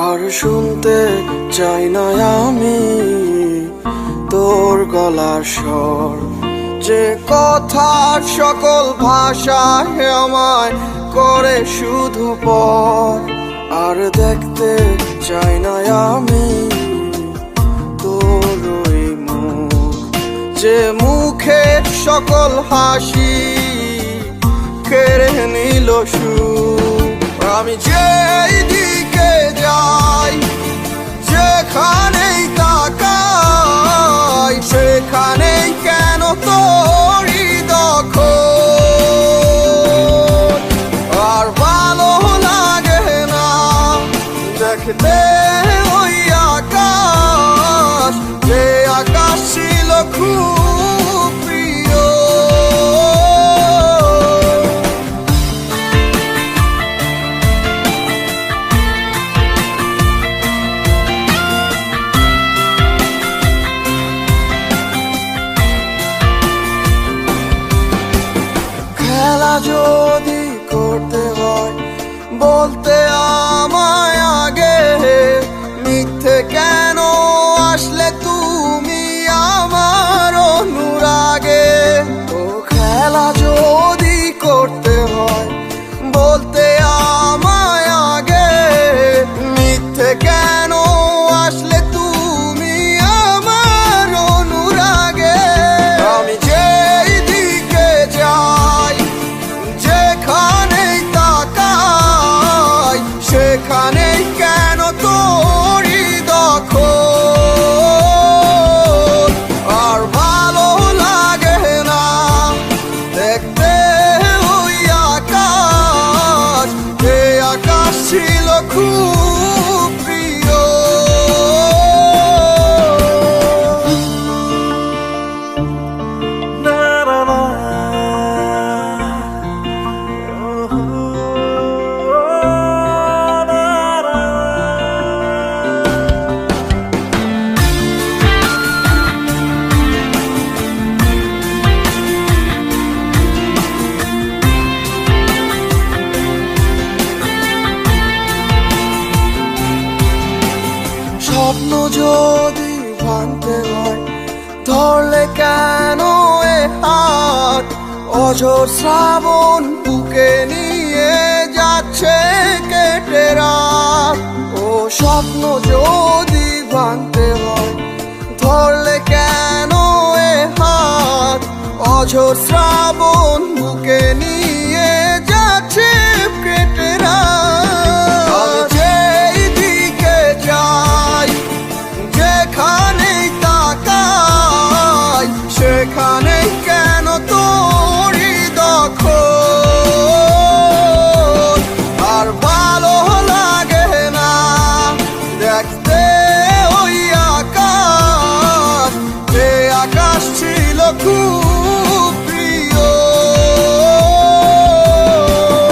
আর শুনতে চাই না আমি তোর গলার স্বর, যে কথার সকল ভাষায় আমায় করে শুধু পর। আর দেখতে চাই না আমি তোর ওই মুখ, যে মুখের সকল হাসি কেড়ে নিল সুখ। আমি যেই দিকে যাই, যেখানেই তাকাই, সেখানেই কেন তোরই দখল। আর ভালো লাগে না দেখতে ওই আকাশ, যে আকাশ ছিল খুব প্রিয়। খেলা যদি করতে হয় বলতে আমায় আগে, মিথ্যে কেন আসলে তুমি আমার অনুরাগে। ও খেলা যদি করতে হয় বলতে আমায় আগে, মিথ্যে কেন আসলে তুমি আমার অনুরাগে। আমি যেই দিকে যাই, যেখানেই তাকাই, সেখানেই কেন তোরই দখল। আর ভালো লাগে না দেখতে ওই আকাশ, যে আকাশ ছিল খুব প্রিয়। স্বপ্ন যদি ভাঙতে হয় ধরলে কেন এ হাত, অঝোর শ্রাবণ বুকে নিয়ে যাচ্ছে কেটে রাত। ও স্বপ্ন যদি ভাঙতে হয় ধরলে কেন এ হাত, অঝোর শ্রাবণ বুকে নিয়ে যাচ্ছে কেটে রাত। যেই দিকে যাই, যেখানেই তাকাই, সেখানেই কেন তোরই দখল। আর ভালো লাগে না দেখতে ওই আকাশ, যে আকাশ ছিল খুব প্রিয়।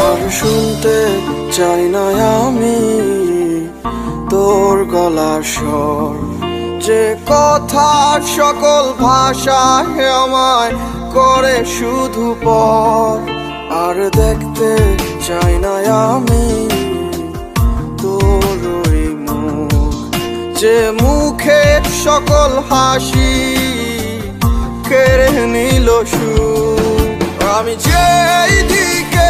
আর শুনতে চাই না আমি তোর গলার স্বর, যে কথার সকল ভাষায় আমায় করে শুধু পর। আর দেখতে চাই না আমি তোর ওই মুখ, যে মুখের সকল হাসি কেড়ে নিল সুখ। আমি যেই দিকে